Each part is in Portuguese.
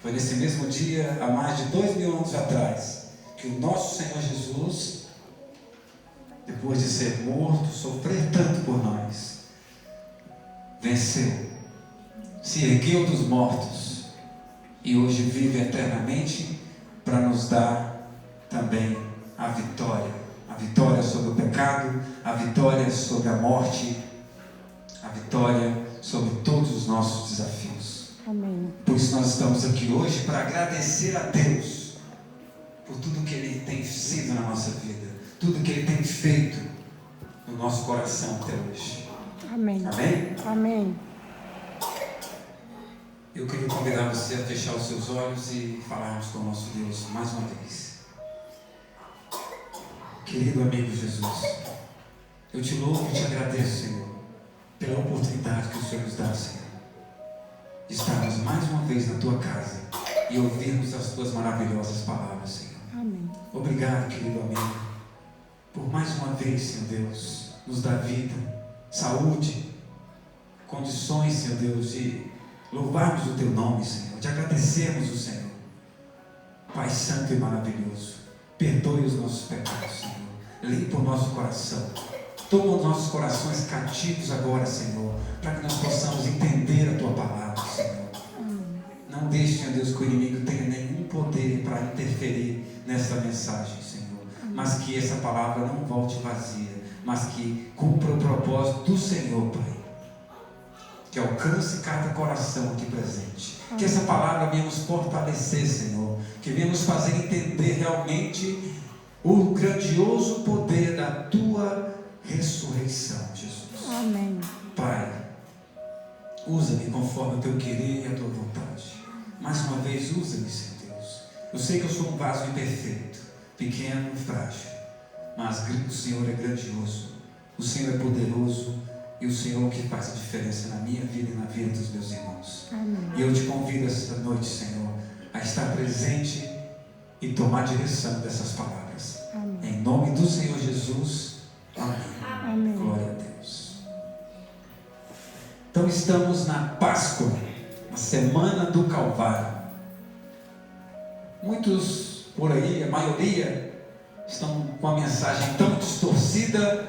Foi nesse mesmo dia, há mais de 2000 anos atrás, que o nosso Senhor Jesus, depois de ser morto, sofrer tanto por nós, venceu, se ergueu dos mortos e hoje vive eternamente para nos dar também a vitória sobre o pecado, a vitória sobre a morte, a vitória sobre todos os nossos desafios. Amém. Por isso nós estamos aqui hoje para agradecer a Deus por tudo que Ele tem sido na nossa vida, tudo que Ele tem feito no nosso coração até hoje. Amém. Amém? Amém. Eu queria convidar você a fechar os seus olhos e falarmos com o nosso Deus mais uma vez. Querido amigo Jesus, eu te louvo e te agradeço, Senhor, pela oportunidade que o Senhor nos dá, Senhor, de estarmos mais uma vez na Tua casa e ouvirmos as Tuas maravilhosas palavras, Senhor. Amém. Obrigado, querido amigo, por mais uma vez, Senhor Deus, nos dar vida, saúde, condições, Senhor Deus, de louvarmos o Teu nome, Senhor, de agradecermos o Senhor. Pai santo e maravilhoso, perdoe os nossos pecados, Senhor. Limpa o nosso coração. Toma os nossos corações cativos agora, Senhor, para que nós possamos entender a Tua palavra, Senhor. Não deixe, Senhor Deus, que o inimigo tenha nenhum poder para interferir nessa mensagem, Senhor. Mas que essa palavra não volte vazia, mas que cumpra o propósito do Senhor, Pai. Que alcance cada coração aqui presente. Que essa palavra venha nos fortalecer, Senhor. Que venha nos fazer entender realmente o grandioso poder da Tua ressurreição, Jesus. Amém. Pai, usa-me conforme o Teu querer e a Tua vontade. Mais uma vez, usa-me, Senhor Deus. Eu sei que eu sou um vaso imperfeito, pequeno e frágil, mas o Senhor é grandioso, o Senhor é poderoso, e o Senhor que faz a diferença na minha vida e na vida dos meus irmãos. Amém. E eu te convido esta noite, Senhor, a estar presente e tomar direção dessas palavras. Amém. Em nome do Senhor Jesus. Amém. Amém. Glória a Deus. Então estamos na Páscoa, na Semana do Calvário. Muitos por aí, a maioria, estão com a mensagem tão distorcida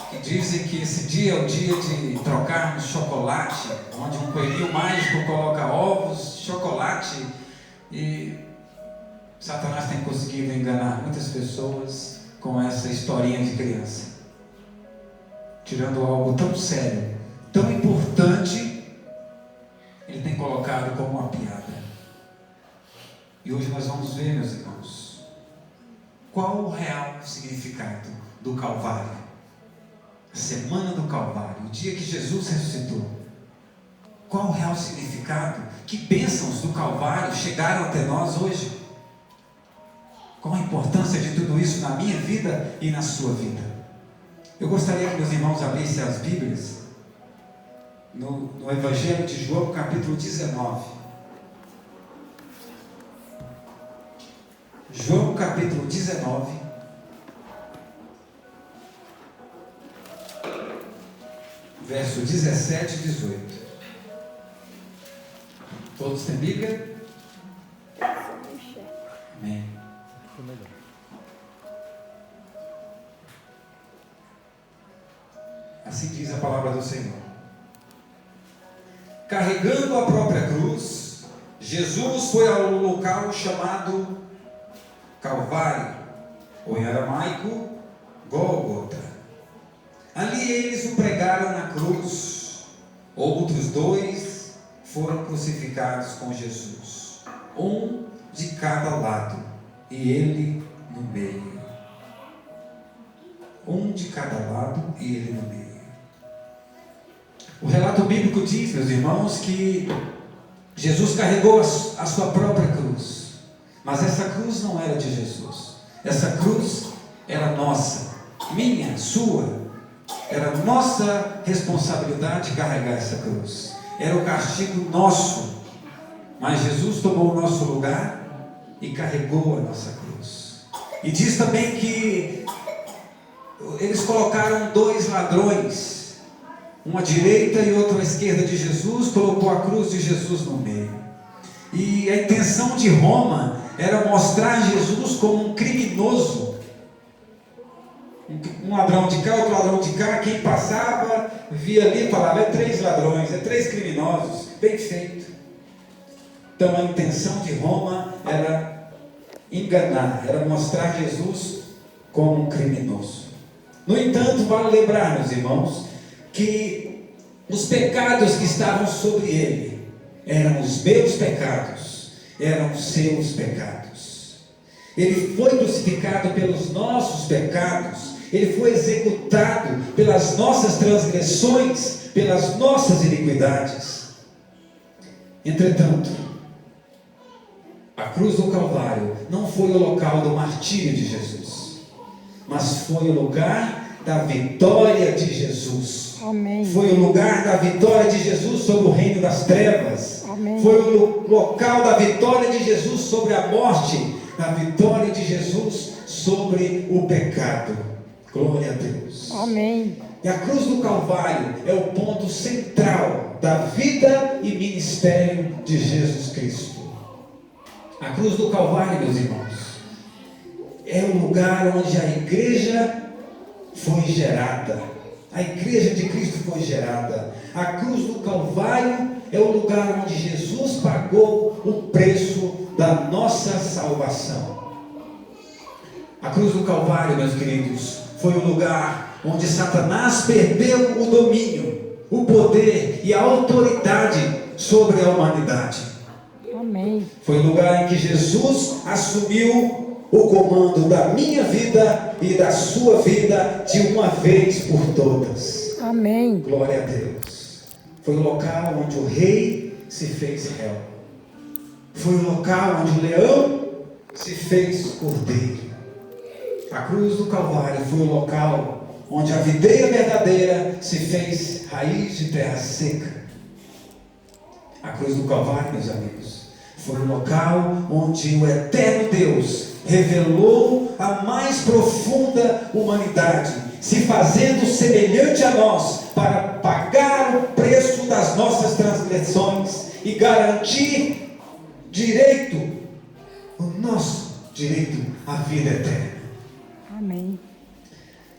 que dizem que esse dia é o dia de trocarmos chocolate, onde um coelhinho mágico coloca ovos, chocolate, e Satanás tem conseguido enganar muitas pessoas com essa historinha de criança, tirando algo tão sério, tão importante, ele tem colocado como uma piada. E hoje nós vamos ver, meus irmãos, qual o real significado do Calvário. A Semana do Calvário, o dia que Jesus ressuscitou. Qual o real significado? Que bênçãos do Calvário chegaram até nós hoje? Qual a importância de tudo isso na minha vida e na sua vida? Eu gostaria que meus irmãos abrissem as Bíblias no Evangelho de João, capítulo 19. João, capítulo 19. Verso 17 e 18. Todos têm Bíblia? Amém. Assim diz a palavra do Senhor. Carregando a própria cruz, Jesus foi ao local chamado Calvário, ou em aramaico, Gólgota. Ali eles o pregaram na cruz. Outros dois foram crucificados com Jesus, um de cada lado e ele no meio. Um de cada lado e ele no meio. O relato bíblico diz, meus irmãos, que Jesus carregou a sua própria cruz, mas essa cruz não era de Jesus. Essa cruz era nossa, minha, sua. Era nossa responsabilidade carregar essa cruz. Era o castigo nosso. Mas Jesus tomou o nosso lugar e carregou a nossa cruz. E diz também que eles colocaram dois ladrões, um à direita e outro à esquerda de Jesus, colocou a cruz de Jesus no meio. E a intenção de Roma era mostrar Jesus como um criminoso. Um ladrão de cá, outro ladrão de cá. Quem passava, via ali e falava: é 3 ladrões, é 3 criminosos. Bem feito. Então a intenção de Roma era enganar, era mostrar Jesus como um criminoso. No entanto, vale lembrar, meus irmãos, que os pecados que estavam sobre ele eram os meus pecados, eram os seus pecados. Ele foi crucificado pelos nossos pecados, ele foi executado pelas nossas transgressões, pelas nossas iniquidades. Entretanto, a cruz do Calvário não foi o local do martírio de Jesus, mas foi o lugar da vitória de Jesus. Amém. Foi o lugar da vitória de Jesus sobre o reino das trevas. Amém. Foi o local da vitória de Jesus sobre a morte, da vitória de Jesus sobre o pecado. Glória a Deus. Amém. E a cruz do Calvário é o ponto central da vida e ministério de Jesus Cristo. A cruz do Calvário, meus irmãos, é o lugar onde a igreja foi gerada. A igreja de Cristo foi gerada. A cruz do Calvário é o lugar onde Jesus pagou o preço da nossa salvação. A cruz do Calvário, meus queridos, foi o lugar onde Satanás perdeu o domínio, o poder e a autoridade sobre a humanidade. Amém. Foi o lugar em que Jesus assumiu o comando da minha vida e da sua vida de uma vez por todas. Amém. Glória a Deus. Foi o local onde o rei se fez réu. Foi o local onde o leão se fez cordeiro. A cruz do Calvário foi o local onde a videira verdadeira se fez raiz de terra seca. A cruz do Calvário, meus amigos, foi o local onde o eterno Deus revelou a mais profunda humanidade, se fazendo semelhante a nós, para pagar o preço das nossas transgressões e garantir direito, o nosso direito à vida eterna. Amém.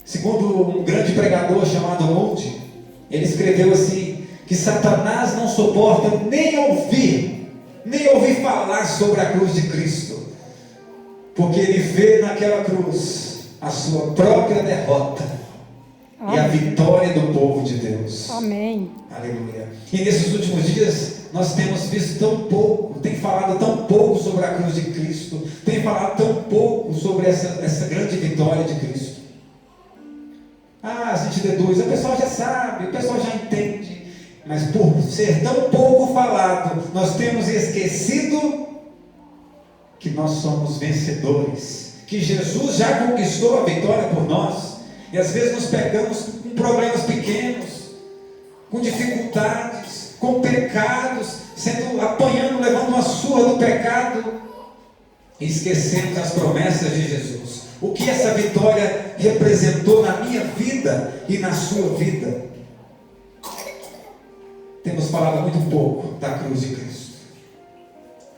Segundo um grande pregador chamado Moody, ele escreveu assim, que Satanás não suporta nem ouvir falar sobre a cruz de Cristo, porque ele vê naquela cruz a sua própria derrota. Amém. E a vitória do povo de Deus. Amém. Aleluia. E nesses últimos dias nós temos visto tão pouco, tem falado tão pouco sobre a cruz de Cristo, tem falado tão pouco sobre essa grande vitória de Cristo. A gente deduz, o pessoal já sabe, o pessoal já entende, mas por ser tão pouco falado, nós temos esquecido que nós somos vencedores, que Jesus já conquistou a vitória por nós. E às vezes nos pegamos com problemas pequenos, com dificuldades, com pecados, apanhando, levando uma surra do pecado, e esquecemos as promessas de Jesus. O que essa vitória representou na minha vida e na sua vida. Temos falado muito pouco da cruz de Cristo,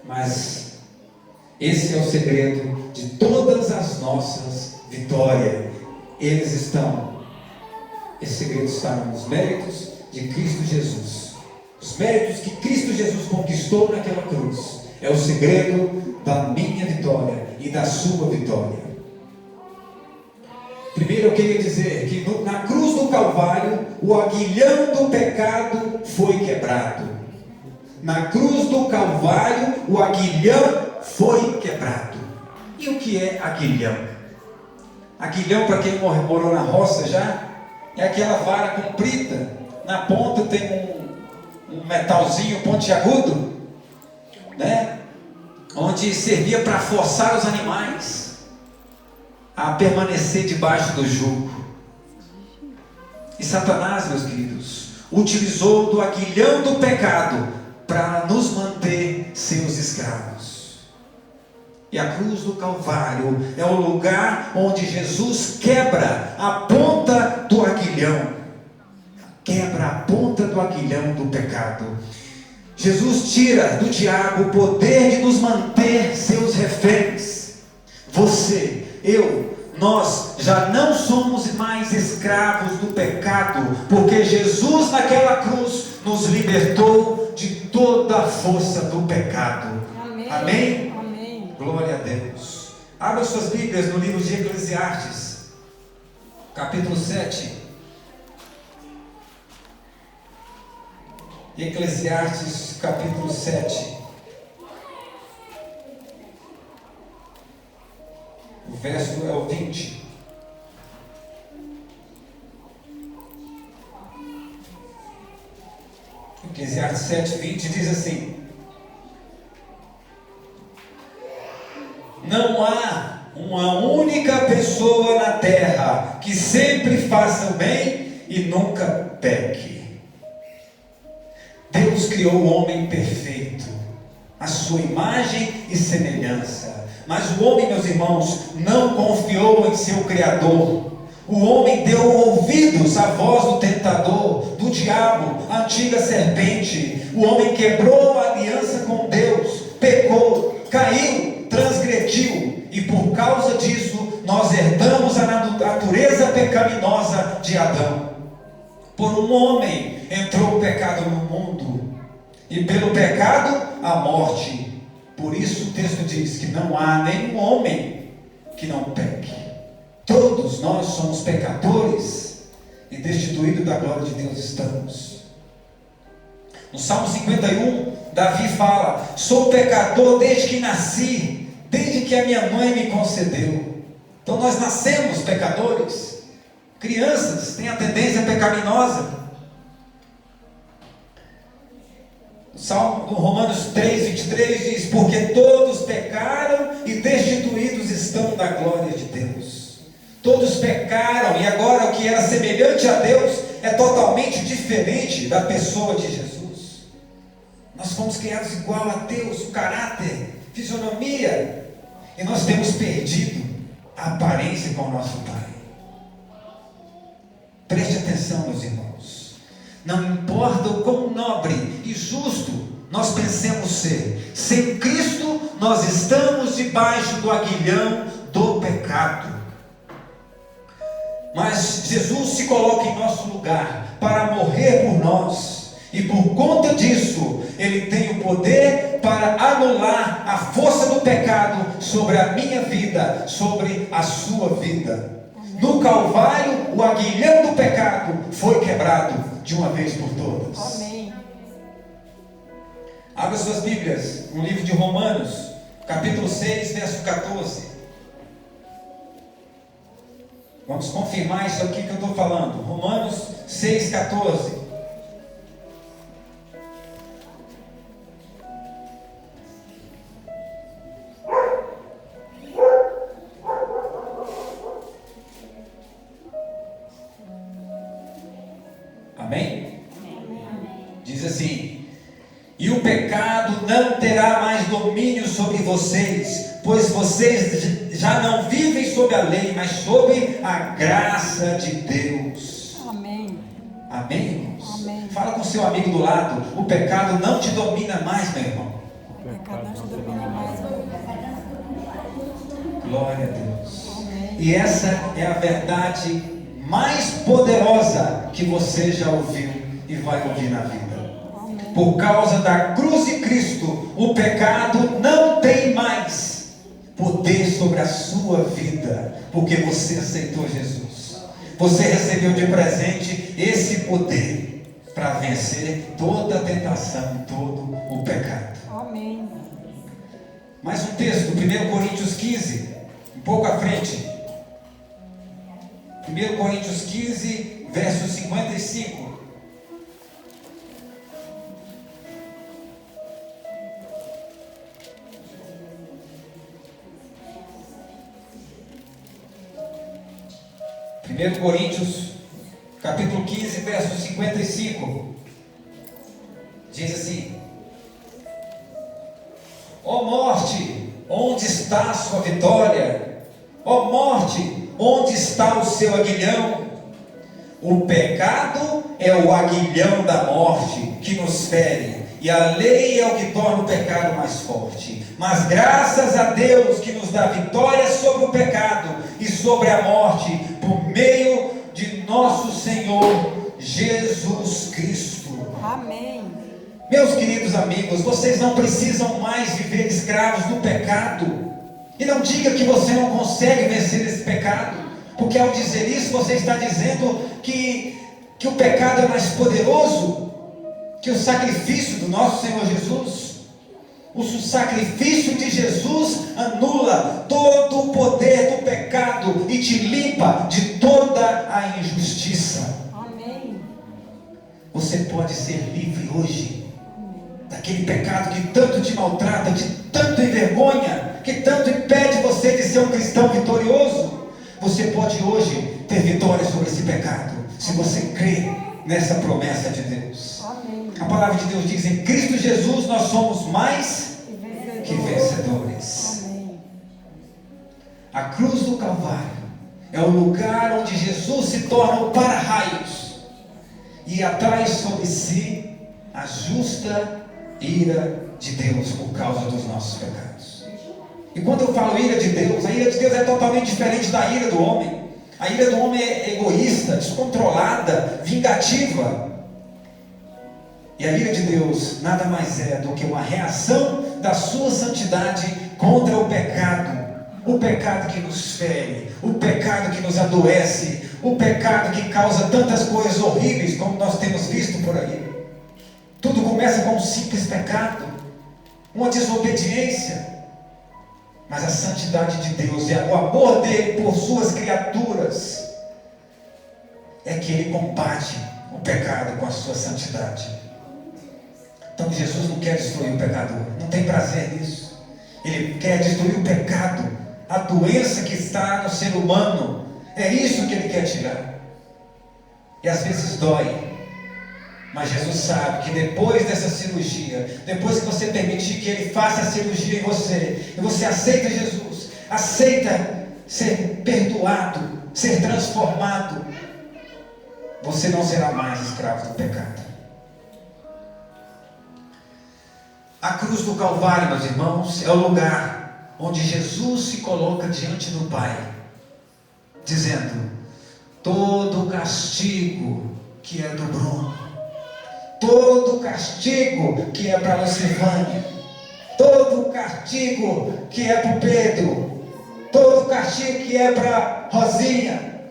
mas esse é o segredo de todas as nossas vitórias. Esse segredo está nos méritos de Cristo Jesus. Os méritos que Cristo Jesus conquistou naquela cruz é o segredo da minha vitória e da sua vitória. Primeiro eu queria dizer que na cruz do Calvário o aguilhão do pecado foi quebrado. Na cruz do Calvário o aguilhão foi quebrado. E o que é aguilhão? Aguilhão, para quem morou na roça já, é aquela vara comprida. Na ponta tem um metalzinho pontiagudo, né? Onde servia para forçar os animais a permanecer debaixo do jugo. E Satanás, meus queridos, utilizou do aguilhão do pecado para nos manter seus escravos. E a cruz do Calvário é o lugar onde Jesus quebra a ponta do aguilhão. Quebra a ponta do aguilhão do pecado. Jesus tira do diabo o poder de nos manter seus reféns. Você, eu, nós já não somos mais escravos do pecado, porque Jesus naquela cruz nos libertou de toda a força do pecado. Amém. Amém? Amém. Glória a Deus. Abra suas Bíblias no livro de Eclesiastes, capítulo 7. Eclesiastes, capítulo 7. O verso é o 20. Eclesiastes 7, 20 diz assim: não há uma única pessoa na terra que sempre faça o bem e nunca peque. Deus criou o homem perfeito, a sua imagem e semelhança. Mas o homem, meus irmãos, não confiou em seu Criador. O homem deu ouvidos à voz do tentador, do diabo, a antiga serpente. O homem quebrou a aliança com Deus, pecou, caiu, transgrediu. E por causa disso, nós herdamos a natureza pecaminosa de Adão. Por um homem entrou o pecado no mundo, e pelo pecado a morte. Por isso o texto diz que não há nenhum homem que não peque. Todos nós somos pecadores e destituídos da glória de Deus estamos. No Salmo 51, Davi fala: sou pecador desde que nasci, desde que a minha mãe me concedeu. Então nós nascemos pecadores. Crianças têm a tendência pecaminosa. O Salmo do Romanos 3, 23 diz: porque todos pecaram e destituídos estão da glória de Deus. Todos pecaram, e agora o que era semelhante a Deus é totalmente diferente da pessoa de Jesus. Nós fomos criados igual a Deus, o caráter, fisionomia, e nós temos perdido a aparência com o nosso Pai. Preste atenção, meus irmãos. Não importa o quão nobre e justo nós pensemos ser, sem Cristo nós estamos debaixo do aguilhão do pecado. Mas Jesus se coloca em nosso lugar para morrer por nós, e por conta disso Ele tem o poder para anular a força do pecado sobre a minha vida, sobre a sua vida. No Calvário, o aguilhão do pecado foi quebrado de uma vez por todas. Amém. Abra suas Bíblias no livro de Romanos, capítulo 6, verso 14. Vamos confirmar isso aqui que eu estou falando. Romanos 6, 14. Amém? Diz assim: e o pecado não terá mais domínio sobre vocês, pois vocês já não vivem sob a lei, mas sob a graça de Deus. Amém. Amém, irmãos? Amém. Fala com o seu amigo do lado: o pecado não te domina mais, meu irmão. O pecado não te domina mais. Glória a Deus. Amém. E essa é a verdade mais poderosa que você já ouviu e vai ouvir na vida. Amém. Por causa da cruz de Cristo, o pecado não tem mais poder sobre a sua vida, porque você aceitou Jesus. Você recebeu de presente esse poder para vencer toda a tentação e todo o pecado. Amém. Mais um texto, 1 Coríntios 15, um pouco à frente. 1 Coríntios 15, verso 55. Primeiro Coríntios, capítulo 15, verso 55. Diz assim: ó morte, onde está a sua vitória? Ó morte, onde está o seu aguilhão? O pecado é o aguilhão da morte que nos fere, e a lei é o que torna o pecado mais forte. Mas graças a Deus que nos dá vitória sobre o pecado e sobre a morte, por meio de nosso Senhor Jesus Cristo. Amém. Meus queridos amigos, vocês não precisam mais viver escravos do pecado. E não diga que você não consegue vencer esse pecado, porque ao dizer isso você está dizendo que o pecado é mais poderoso que o sacrifício do nosso Senhor Jesus. O sacrifício de Jesus anula todo o poder do pecado e te limpa de toda a injustiça. Amém. Você pode ser livre hoje daquele pecado que tanto te maltrata, que tanto envergonha, que tanto impede você de ser um cristão vitorioso. Você pode hoje ter vitória sobre esse pecado, se você crê nessa promessa de Deus. Amém. A palavra de Deus diz: em Cristo Jesus nós somos mais que vencedores. Amém. A cruz do Calvário é o lugar onde Jesus se torna o para-raios e atrai sobre si a justa ira de Deus por causa dos nossos pecados. E quando eu falo ira de Deus, a ira de Deus é totalmente diferente da ira do homem. A ira do homem é egoísta, descontrolada, vingativa. E a ira de Deus nada mais é do que uma reação da sua santidade contra o pecado. O pecado que nos fere, o pecado que nos adoece, o pecado que causa tantas coisas horríveis como nós temos visto por aí. Tudo começa com um simples pecado, uma desobediência. Mas a santidade de Deus e o amor dele por suas criaturas é que ele combate o pecado com a sua santidade. Então Jesus não quer destruir o pecador, não tem prazer nisso. Ele quer destruir o pecado, a doença que está no ser humano. É isso que ele quer tirar. E às vezes dói. Mas Jesus sabe que depois dessa cirurgia, depois que você permitir que Ele faça a cirurgia em você, e você aceita Jesus, aceita ser perdoado, ser transformado, você não será mais escravo do pecado. A cruz do Calvário, meus irmãos, é o lugar onde Jesus se coloca diante do Pai, dizendo: todo o castigo que é do Bruno, todo o castigo que é para Lucivânia, todo o castigo que é para o Pedro, todo o castigo que é para Rosinha,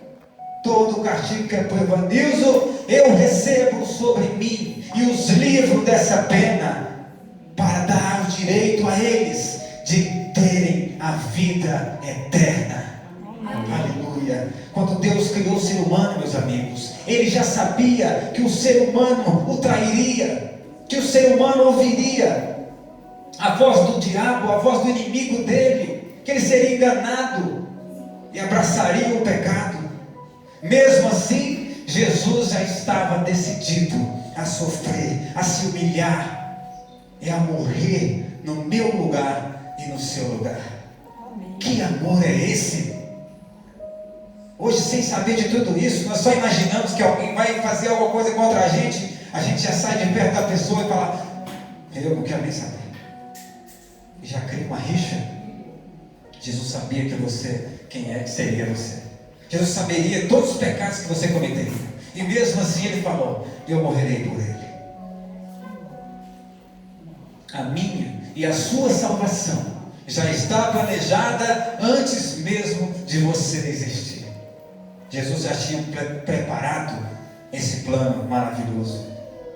todo o castigo que é para o Evanilson, eu recebo sobre mim e os livro dessa pena para dar o direito a eles de terem a vida eterna. Aleluia. Quando Deus criou o ser humano, meus amigos, Ele já sabia que o ser humano o trairia, que o ser humano ouviria a voz do diabo, a voz do inimigo dele, que ele seria enganado e abraçaria o pecado. Mesmo assim, Jesus já estava decidido a sofrer, a se humilhar e a morrer no meu lugar e no seu lugar. Que amor é esse? Hoje, sem saber de tudo isso, nós só imaginamos que alguém vai fazer alguma coisa contra a gente já sai de perto da pessoa e fala: eu não quero nem saber. E já cria uma rixa. Jesus sabia que você, quem é que seria você. Jesus saberia todos os pecados que você cometeria. E mesmo assim Ele falou: eu morrerei por ele. A minha e a sua salvação já está planejada antes mesmo de você existir. Jesus já tinha preparado esse plano maravilhoso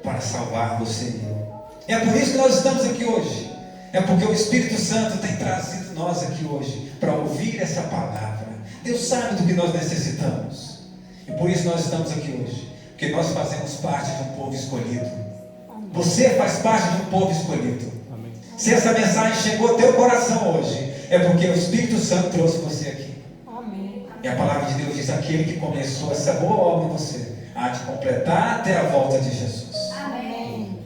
para salvar você e eu. É por isso que nós estamos aqui hoje. É porque o Espírito Santo tem trazido nós aqui hoje para ouvir essa palavra. Deus sabe do que nós necessitamos. E por isso nós estamos aqui hoje. Porque nós fazemos parte de um povo escolhido. Você faz parte de um povo escolhido. Amém. Se essa mensagem chegou ao teu coração hoje, é porque o Espírito Santo trouxe você aqui. Amém. E a palavra de Deus diz: aquele que começou essa boa obra em você há de completar até a volta de Jesus. Amém.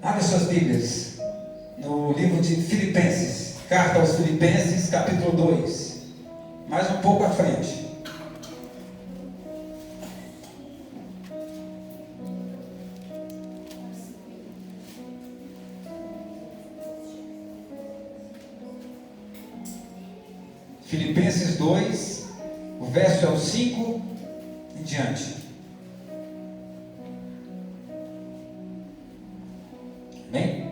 Abre suas Bíblias no livro de Filipenses, carta aos Filipenses, capítulo 2, mais um pouco à frente. Filipenses 2, o verso é o 5 em diante. Amém?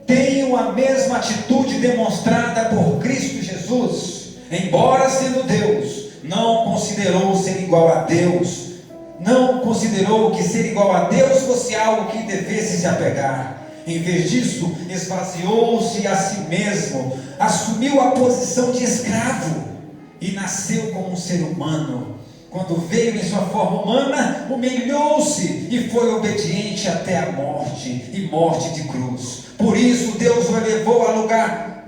Tenham a mesma atitude demonstrada por Cristo Jesus, embora sendo Deus, não considerou ser igual a Deus, não considerou que ser igual a Deus fosse algo que devesse se apegar. Em vez disso, esvaziou-se a si mesmo, assumiu a posição de escravo e nasceu como um ser humano. Quando veio em sua forma humana, humilhou-se e foi obediente até a morte, e morte de cruz. Por isso Deus o elevou ao lugar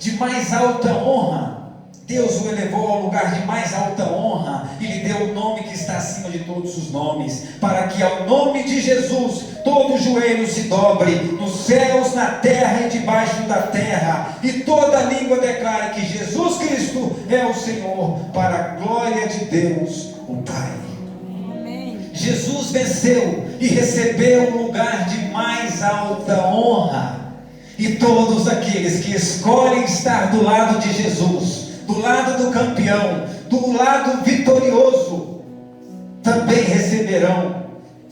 de mais alta honra. Deus o elevou ao lugar de mais alta honra e lhe deu o nome que está acima de todos os nomes, para que ao nome de Jesus todo joelho se dobre, nos céus, na terra e debaixo da terra, e toda língua declare que Jesus Cristo é o Senhor, para a glória de Deus, o Pai. Amém. Jesus venceu e recebeu um lugar de mais alta honra, e todos aqueles que escolhem estar do lado de Jesus, do lado do campeão, do lado vitorioso, também receberão,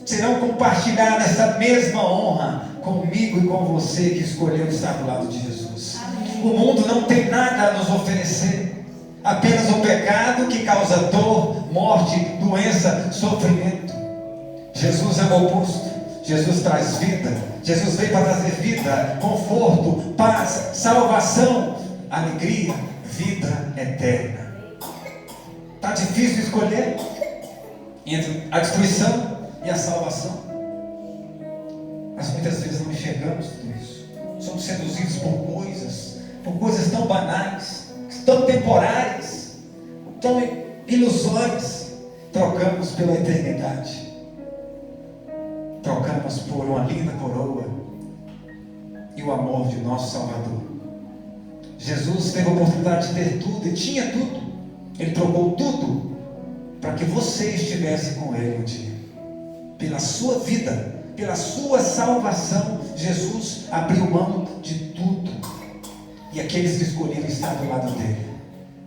serão compartilhadas essa mesma honra comigo e com você que escolheu estar do lado de Jesus. Amém. O mundo não tem nada a nos oferecer, apenas o pecado que causa dor, morte, doença, sofrimento. Jesus é o oposto. Jesus traz vida. Jesus veio para trazer vida, conforto, paz, salvação, alegria, vida eterna. Está difícil escolher entre a destruição e a salvação, mas muitas vezes não enxergamos tudo isso. Somos seduzidos por coisas tão banais, tão temporárias, tão ilusórias. Trocamos pela eternidade, trocamos por uma linda coroa e o amor de nosso Salvador. Jesus teve a oportunidade de ter tudo e tinha tudo. Ele trocou tudo para que você estivesse com Ele um dia. Pela sua vida, pela sua salvação, Jesus abriu mão de tudo. E aqueles que escolheram estar do lado dele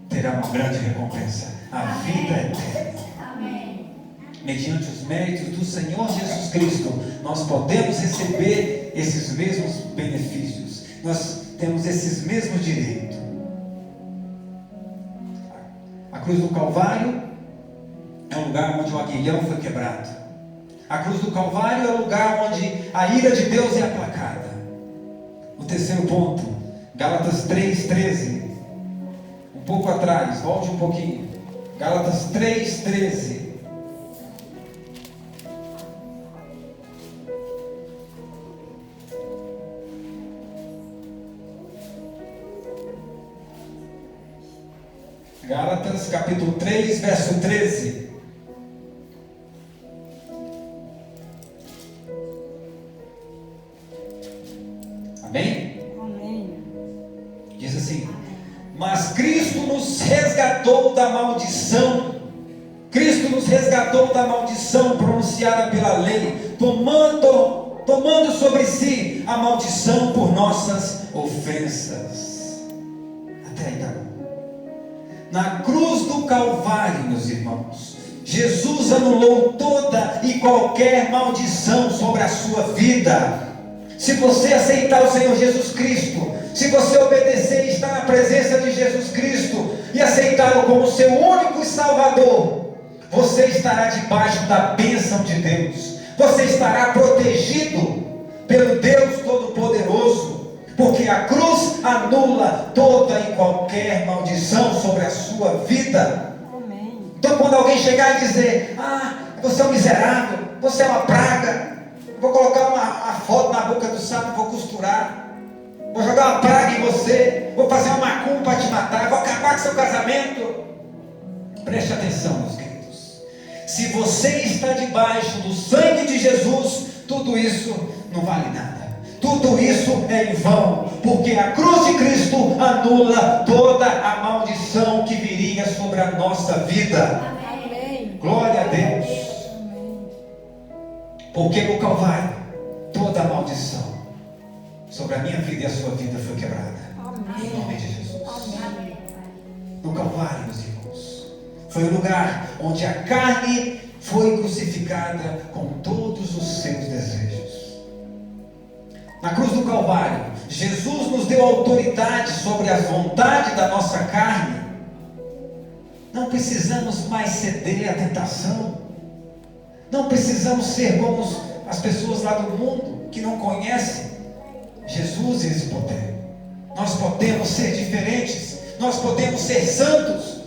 terão uma grande recompensa, a vida eterna. Amém. Mediante os méritos do Senhor Jesus Cristo, nós podemos receber esses mesmos benefícios. Nós temos esses mesmos direitos. A cruz do Calvário é um lugar onde o aguilhão foi quebrado. A cruz do Calvário é um lugar onde a ira de Deus é aplacada. O terceiro ponto, Gálatas 3:13. Um pouco atrás, volte um pouquinho. Gálatas 3:13. Gálatas capítulo 3, verso 13. Amém? Amém. Diz assim: mas Cristo nos resgatou da maldição. Cristo nos resgatou da maldição pronunciada pela lei, tomando sobre si a maldição por nossas ofensas. Até aí tá bom. Na cruz do Calvário, meus irmãos, Jesus anulou toda e qualquer maldição sobre a sua vida. Se você aceitar o Senhor Jesus Cristo, se você obedecer e estar na presença de Jesus Cristo e aceitá-lo como seu único Salvador, você estará debaixo da bênção de Deus. Você estará protegido pelo Deus Todo-Poderoso, porque a cruz anula toda e qualquer maldição sobre a sua vida. Amém. Então quando alguém chegar e dizer: você é um miserável, você é uma praga, vou colocar uma foto na boca do sapo, vou costurar, vou jogar uma praga em você, vou fazer uma macumba para te matar, vou acabar com seu casamento. Preste atenção, meus queridos. Se você está debaixo do sangue de Jesus, tudo isso não vale nada. Tudo isso é em vão, porque a cruz de Cristo anula toda a maldição que viria sobre a nossa vida. Amém. Glória a Deus. Amém. Porque no Calvário toda a maldição sobre a minha vida e a sua vida foi quebrada. Amém. Em nome de Jesus. Amém. No Calvário, meus irmãos, foi o lugar onde a carne foi crucificada com todos os seus desejos. Na cruz do Calvário, Jesus nos deu autoridade sobre a vontade da nossa carne. Não precisamos mais ceder à tentação. Não precisamos ser como as pessoas lá do mundo que não conhecem Jesus e esse poder. Nós podemos ser diferentes. Nós podemos ser santos.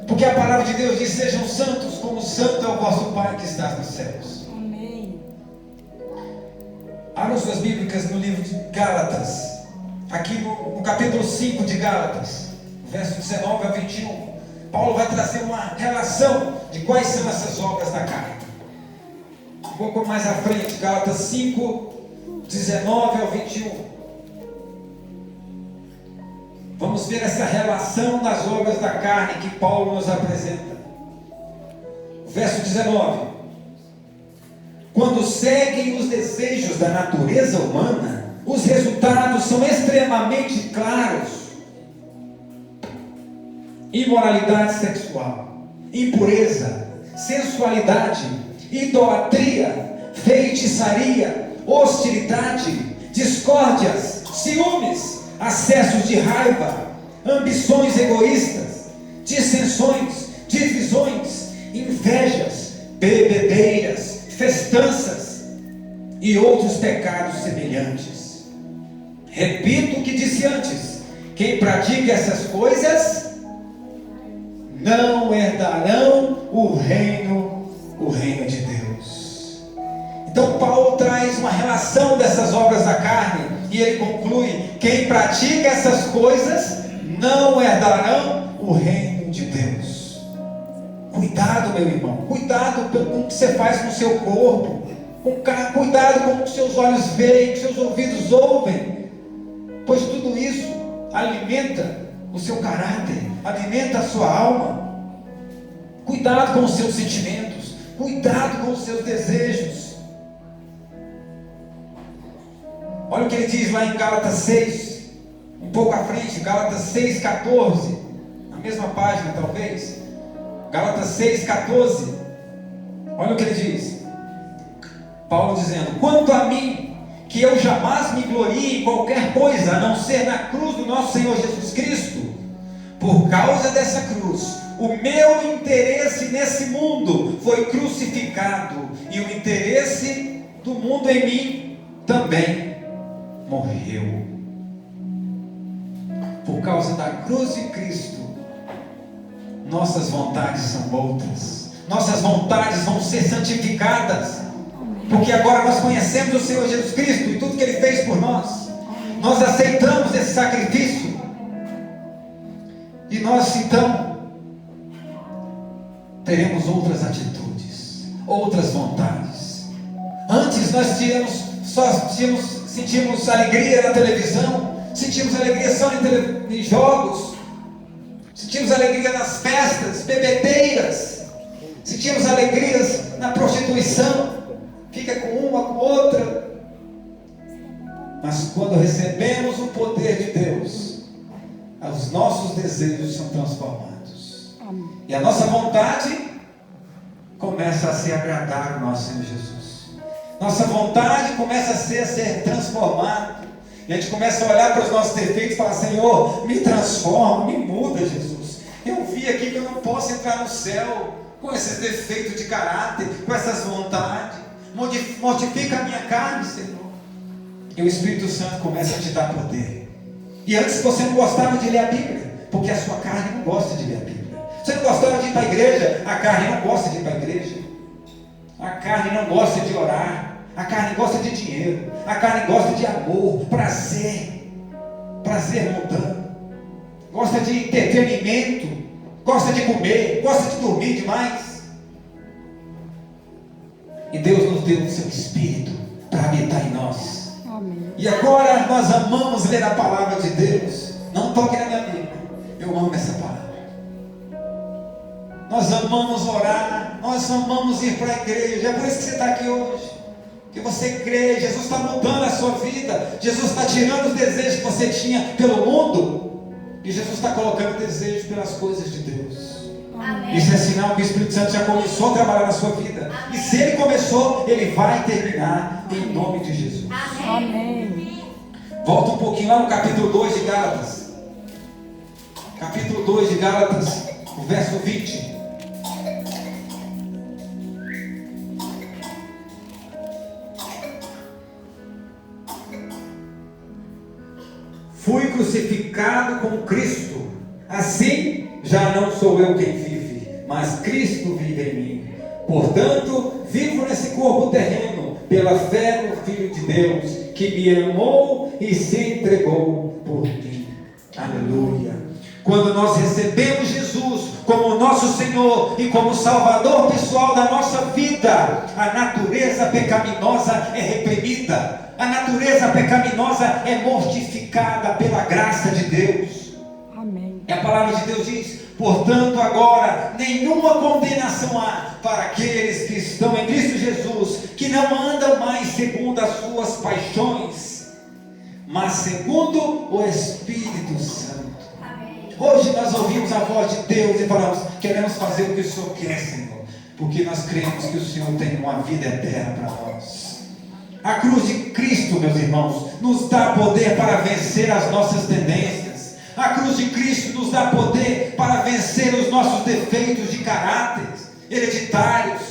Porque a palavra de Deus diz: sejam santos como santo é o vosso Pai que está nos céus. Amém. Abram suas Bíblias no livro de Gálatas. Aqui no capítulo 5 de Gálatas, verso 19 a 21. Paulo vai trazer uma relação de quais são essas obras da carne. Um pouco mais à frente, Gálatas 5, 19 ao 21. Vamos ver essa relação das obras da carne que Paulo nos apresenta. Verso 19. Quando seguem os desejos da natureza humana, os resultados são extremamente claros. Imoralidade sexual, impureza, sensualidade, idolatria, feitiçaria, hostilidade, discórdias, ciúmes, acessos de raiva, ambições egoístas, dissensões, divisões, invejas, bebedeiras, festanças e outros pecados semelhantes. Repito o que disse antes: quem pratica essas coisas não herdarão o reino de Deus. Então Paulo traz uma relação dessas obras da carne e ele conclui: quem pratica essas coisas não herdarão o reino de Deus. Cuidado, meu irmão, cuidado com o que você faz com o seu corpo, cuidado com o que seus olhos veem, com seus ouvidos ouvem, pois tudo isso alimenta o seu caráter, alimenta a sua alma. Cuidado com os seus sentimentos, cuidado com os seus desejos. Olha o que ele diz lá em Gálatas 6, um pouco à frente, Gálatas 6, 14, na mesma página talvez, Gálatas 6, 14, olha o que ele diz, Paulo dizendo: quanto a mim, que eu jamais me glorie em qualquer coisa, a não ser na cruz do nosso Senhor Jesus Cristo. Por causa dessa cruz, o meu interesse nesse mundo foi crucificado, e o interesse do mundo em mim também morreu. Por causa da cruz de Cristo, nossas vontades são outras. Nossas vontades vão ser santificadas, porque agora nós conhecemos o Senhor Jesus Cristo e tudo que Ele fez por nós. Nós aceitamos esse sacrifício. E nós então teremos outras atitudes, outras vontades. Antes nós sentimos alegria na televisão, sentimos alegria só em jogos, sentimos alegria nas festas, bebedeiras, sentimos alegrias na prostituição, fica com uma, com outra. Mas quando recebemos o poder de Deus, os nossos desejos são transformados. Amém. E a nossa vontade começa a se agradar ao nosso Senhor Jesus. Nossa vontade começa a ser transformada. E a gente começa a olhar para os nossos defeitos e falar: Senhor, me transforma, me muda, Jesus. Eu vi aqui que eu não posso entrar no céu com esses defeitos de caráter, com essas vontades. Mortifica a minha carne, Senhor. E o Espírito Santo começa a te dar poder. E antes você não gostava de ler a Bíblia, porque a sua carne não gosta de ler a Bíblia. Você não gostava de ir para a igreja, a carne não gosta de ir para a igreja. A carne não gosta de orar. A carne gosta de dinheiro. A carne gosta de amor, prazer mundano. Gosta de entretenimento. Gosta de comer. Gosta de dormir demais. E Deus nos deu o seu Espírito para habitar em nós. Amém. E agora nós amamos ler a palavra de Deus. Não toque na minha Bíblia. Eu amo essa palavra. Nós amamos orar. Nós amamos ir para a igreja. É por isso que você está aqui hoje. Que você crê, Jesus está mudando a sua vida. Jesus está tirando os desejos que você tinha pelo mundo. E Jesus está colocando desejo pelas coisas de Deus. Amém. Isso é sinal que o Espírito Santo já começou a trabalhar na sua vida. E se ele começou, ele vai terminar em nome de Jesus. Amém. Volta um pouquinho lá no capítulo 2 de Gálatas. Capítulo 2 de Gálatas, o verso 20. Fui crucificado com Cristo. Assim, já não sou eu quem vive, mas Cristo vive em mim. Portanto, vivo nesse corpo terreno, pela fé no Filho de Deus, que me amou e se entregou por mim. Aleluia. Quando nós recebemos Jesus como nosso Senhor e como Salvador pessoal da nossa vida, a natureza pecaminosa é reprimida. A natureza pecaminosa é mortificada pela graça de Deus. Amém. E a palavra de Deus diz: portanto, agora nenhuma condenação há para aqueles que estão em Cristo Jesus, que não andam mais segundo as suas paixões, mas segundo o Espírito Santo. Hoje nós ouvimos a voz de Deus e falamos: queremos fazer o que o Senhor quer, Senhor, porque nós cremos que o Senhor tem uma vida eterna para nós. A cruz de Cristo, meus irmãos, nos dá poder para vencer as nossas tendências. A cruz de Cristo nos dá poder para vencer os nossos defeitos de caráter hereditários.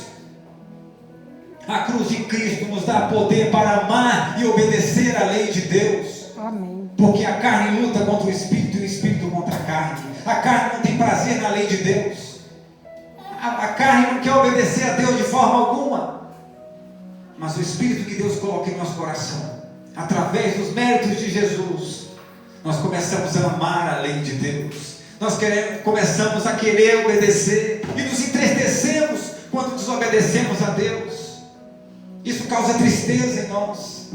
A cruz de Cristo nos dá poder para amar e obedecer à lei de Deus. Amém. Porque a carne luta contra o Espírito e o Espírito contra a carne. A carne não tem prazer na lei de Deus. A carne não quer obedecer a Deus de forma alguma. Mas o Espírito que Deus coloca em nosso coração, através dos méritos de Jesus, nós começamos a amar a lei de Deus. Nós começamos a querer obedecer e nos entristecemos quando desobedecemos a Deus. Isso causa tristeza em nós.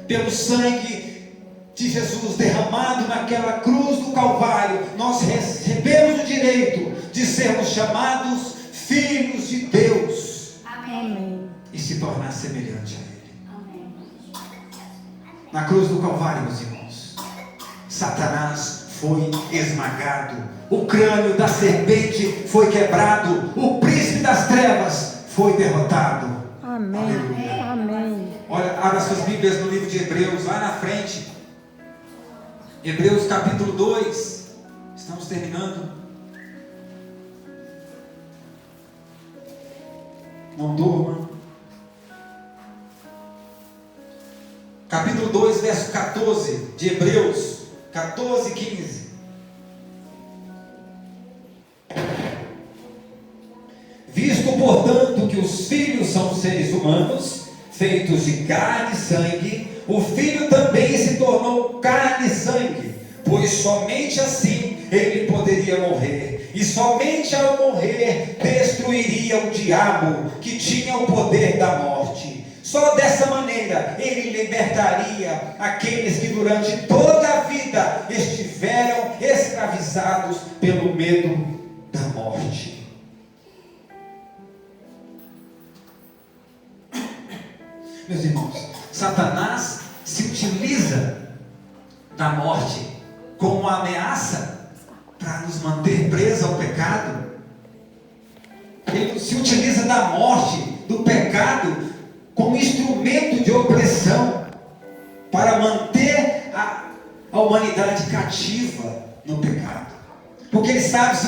Pelo sangue de Jesus derramado naquela cruz do Calvário, nós recebemos o direito de sermos chamados filhos de Deus. Amém. E se tornar semelhante a Ele. Na cruz do Calvário, meus irmãos, Satanás foi esmagado, o crânio da serpente foi quebrado, o príncipe das trevas foi derrotado. Amém. Aleluia. Amém. Olha, abra suas Bíblias no livro de Hebreus, lá na frente. Hebreus capítulo 2. Estamos terminando. Não durma. Capítulo 2, verso 14 de Hebreus, 14, 15. Visto, portanto, que os filhos são seres humanos, feitos de carne e sangue, o Filho também se tornou carne e sangue, pois somente assim ele poderia morrer, e somente ao morrer destruiria o diabo, que tinha o poder da morte. Só dessa maneira ele libertaria aqueles que durante toda a vida estiveram escravizados pelo medo da morte. Meus irmãos, Satanás se utiliza da morte como uma ameaça para nos manter presos ao pecado. Ele se utiliza da morte, do pecado, como instrumento de opressão para manter a humanidade cativa no pecado. Porque ele sabe, se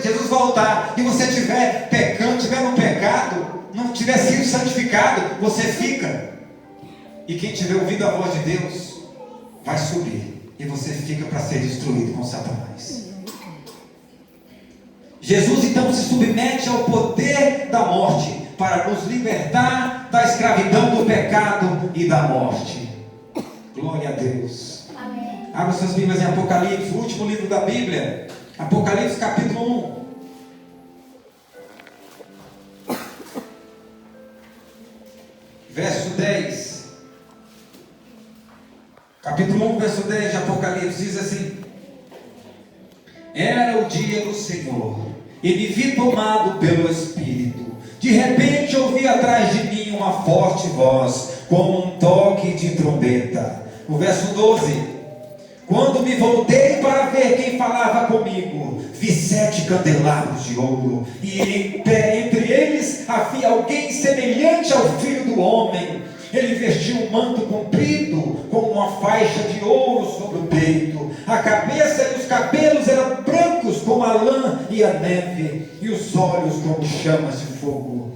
Jesus voltar e você estiver pecando, estiver no pecado, não tiver sido santificado, você fica. E quem tiver ouvido a voz de Deus vai subir, e você fica para ser destruído com Satanás. Jesus então se submete ao poder da morte para nos libertar da escravidão do pecado e da morte. Glória a Deus. Amém. Abra suas Bíblias em Apocalipse, o último livro da Bíblia. Apocalipse capítulo 1. Verso 10. Capítulo 1, verso 10 de Apocalipse diz assim: era o dia do Senhor, e me vi tomado pelo Espírito. De repente ouvi atrás de mim uma forte voz, como um toque de trombeta. O verso 12. Quando me voltei para ver quem falava comigo, vi 7 candelabros de ouro, e em pé entre eles havia alguém semelhante ao Filho do Homem. Ele vestia um manto comprido, com uma faixa de ouro sobre o peito. A cabeça e os cabelos eram brancos como a lã e a neve, e os olhos como chamas de fogo.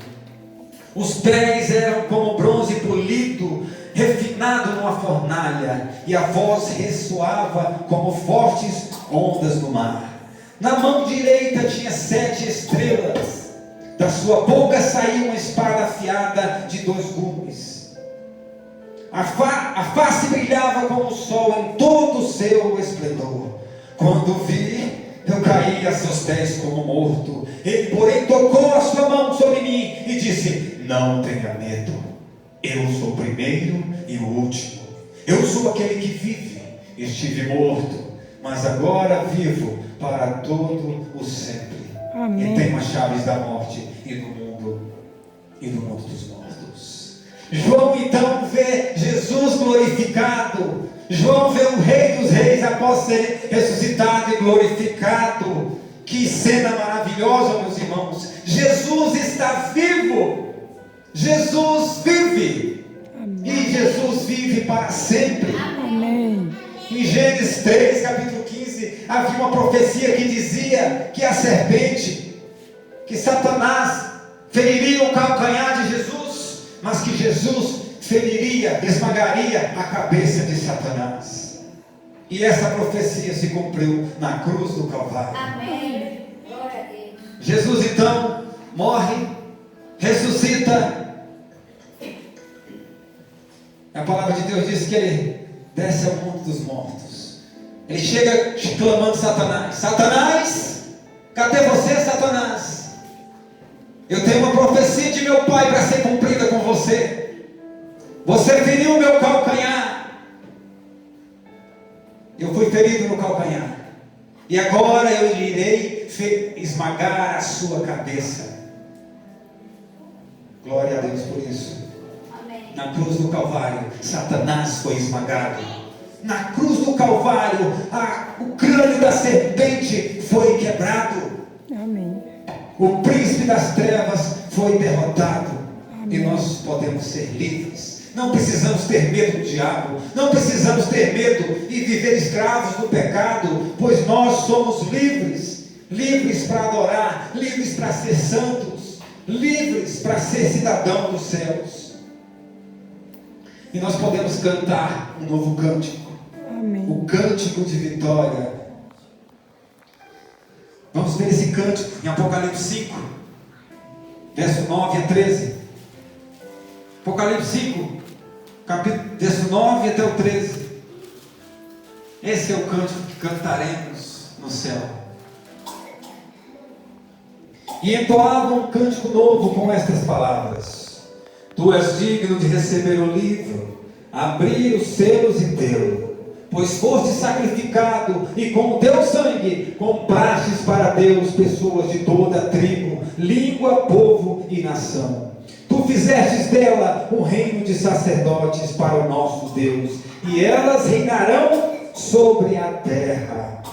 Os pés eram como bronze polido, refinado numa fornalha, e a voz ressoava como fortes ondas no mar. Na mão direita tinha 7 estrelas, da sua boca saía uma espada afiada de 2 gumes. A face brilhava como o sol em todo o seu esplendor. Quando vi, eu caí a seus pés como morto. Ele, porém, tocou a sua mão sobre mim e disse: não tenha medo, eu sou o primeiro e o último. Eu sou aquele que vive. Estive morto, mas agora vivo para todo o sempre. Amém. E tenho as chaves da morte e do mundo dos mortos. João então vê Jesus glorificado. João vê o Rei dos Reis após ser ressuscitado e glorificado. Que cena maravilhosa, meus irmãos. Jesus está vivo. Jesus vive. Amém. E Jesus vive para sempre. Amém. Em Gênesis 3, capítulo 15, havia uma profecia que dizia que a serpente, que Satanás feriria o calcanhar de Jesus, mas que Jesus feriria, esmagaria a cabeça de Satanás. E essa profecia se cumpriu na cruz do Calvário. Amém. Glória a Deus. Jesus então morre, ressuscita. A palavra de Deus diz que ele desce ao mundo dos mortos. Ele chega clamando Satanás: Satanás, cadê você, Satanás? Eu tenho uma profecia de meu Pai para ser cumprida com você. Você feriu o meu calcanhar. Eu fui ferido no calcanhar. E agora eu irei esmagar a sua cabeça. Glória a Deus por isso. Amém. Na cruz do Calvário, Satanás foi esmagado. Na cruz do Calvário, o crânio da serpente foi quebrado. Amém. O príncipe das trevas foi derrotado. Amém. E nós podemos ser livres. Não precisamos ter medo do diabo. Não precisamos ter medo e viver escravos do pecado, pois nós somos livres. Livres para adorar, livres para ser santos, livres para ser cidadão dos céus. E nós podemos cantar um novo cântico. Amém. O cântico de vitória. Vamos ver esse cântico em Apocalipse 5, verso 9 a 13. Apocalipse 5, verso 9 até o 13. Esse é o cântico que cantaremos no céu. E entoavam um cântico novo com estas palavras: Tu és digno de receber o livro, abrir os selos e tê-lo, pois foste sacrificado, e com o teu sangue comprastes para Deus pessoas de toda tribo, língua, povo e nação. Tu fizestes dela um reino de sacerdotes para o nosso Deus, e elas reinarão sobre a terra.